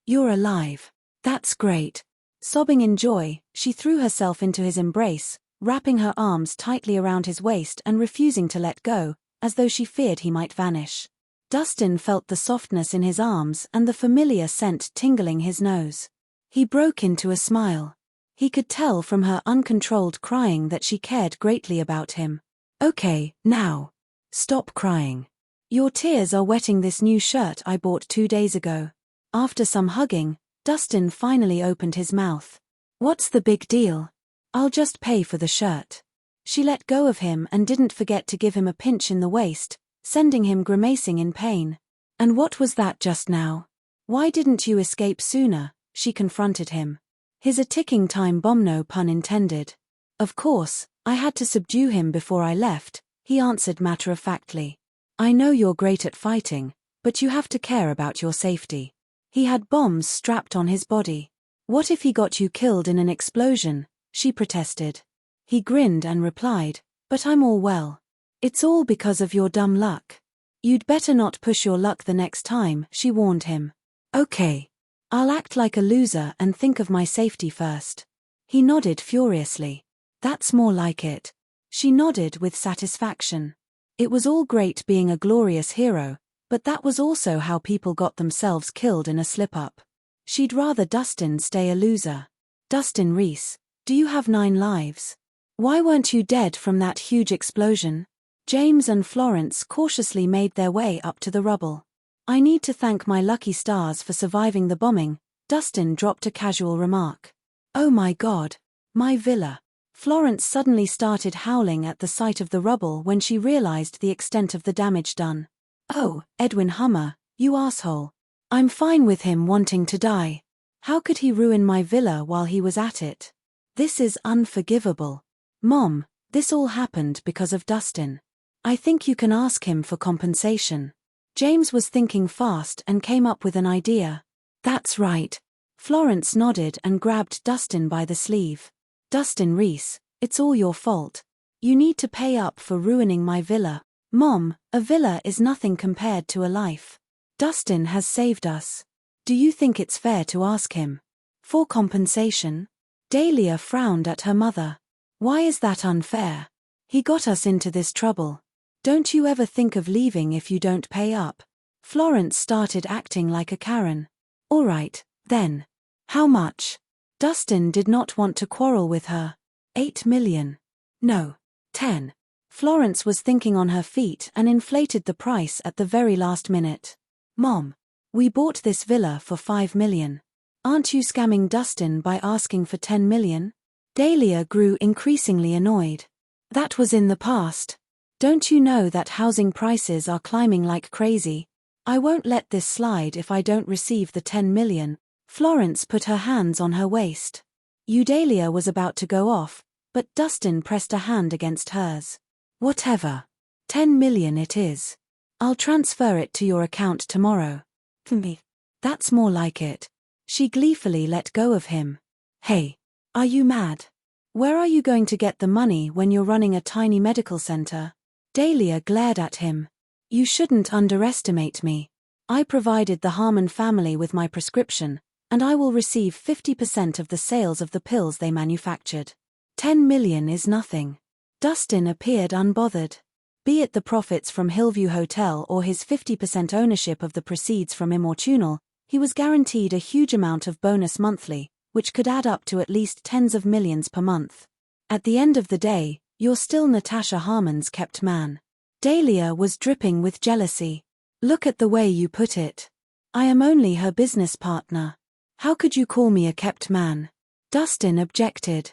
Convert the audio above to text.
You're alive. That's great. Sobbing in joy, she threw herself into his embrace, wrapping her arms tightly around his waist and refusing to let go, as though she feared he might vanish. Dustin felt the softness in his arms and the familiar scent tingling his nose. He broke into a smile. He could tell from her uncontrolled crying that she cared greatly about him. Okay, now. Stop crying. Your tears are wetting this new shirt I bought 2 days ago. After some hugging, Dustin finally opened his mouth. What's the big deal? I'll just pay for the shirt. She let go of him and didn't forget to give him a pinch in the waist, sending him grimacing in pain. And what was that just now? Why didn't you escape sooner? She confronted him. His a ticking time bomb, no pun intended. Of course, I had to subdue him before I left, he answered matter-of-factly. I know you're great at fighting, but you have to care about your safety. He had bombs strapped on his body. What if he got you killed in an explosion? She protested. He grinned and replied, but I'm all well. It's all because of your dumb luck. You'd better not push your luck the next time, she warned him. Okay. I'll act like a loser and think of my safety first. He nodded furiously. That's more like it. She nodded with satisfaction. It was all great being a glorious hero, but that was also how people got themselves killed in a slip-up. She'd rather Dustin stay a loser. Dustin Rhys, do you have 9 lives? Why weren't you dead from that huge explosion? James and Florence cautiously made their way up to the rubble. I need to thank my lucky stars for surviving the bombing, Dustin dropped a casual remark. Oh my God. My villa. Florence suddenly started howling at the sight of the rubble when she realized the extent of the damage done. Oh, Edwin Hummer, you asshole. I'm fine with him wanting to die. How could he ruin my villa while he was at it? This is unforgivable. Mom, this all happened because of Dustin. I think you can ask him for compensation. James was thinking fast and came up with an idea. That's right. Florence nodded and grabbed Dustin by the sleeve. Dustin Rhys, it's all your fault. You need to pay up for ruining my villa. Mom, a villa is nothing compared to a life. Dustin has saved us. Do you think it's fair to ask him for compensation? Dahlia frowned at her mother. Why is that unfair? He got us into this trouble. Don't you ever think of leaving if you don't pay up? Florence started acting like a Karen. All right, then. How much? Dustin did not want to quarrel with her. 8 million. No. 10. Florence was thinking on her feet and inflated the price at the very last minute. Mom, we bought this villa for 5 million. Aren't you scamming Dustin by asking for 10 million? Dahlia grew increasingly annoyed. That was in the past. Don't you know that housing prices are climbing like crazy? I won't let this slide if I don't receive the 10 million. Florence put her hands on her waist. Dahlia was about to go off, but Dustin pressed a hand against hers. Whatever. 10 million it is. I'll transfer it to your account tomorrow. Me. That's more like it. She gleefully let go of him. Hey. Are you mad? Where are you going to get the money when you're running a tiny medical center? Dahlia glared at him. You shouldn't underestimate me. I provided the Harmon family with my prescription, and I will receive 50% of the sales of the pills they manufactured. 10 million is nothing. Dustin appeared unbothered. Be it the profits from Hillview Hotel or his 50% ownership of the proceeds from Immortunal, he was guaranteed a huge amount of bonus monthly, which could add up to at least tens of millions per month. At the end of the day, you're still Natasha Harmon's kept man. Dahlia was dripping with jealousy. Look at the way you put it. I am only her business partner. How could you call me a kept man? Dustin objected.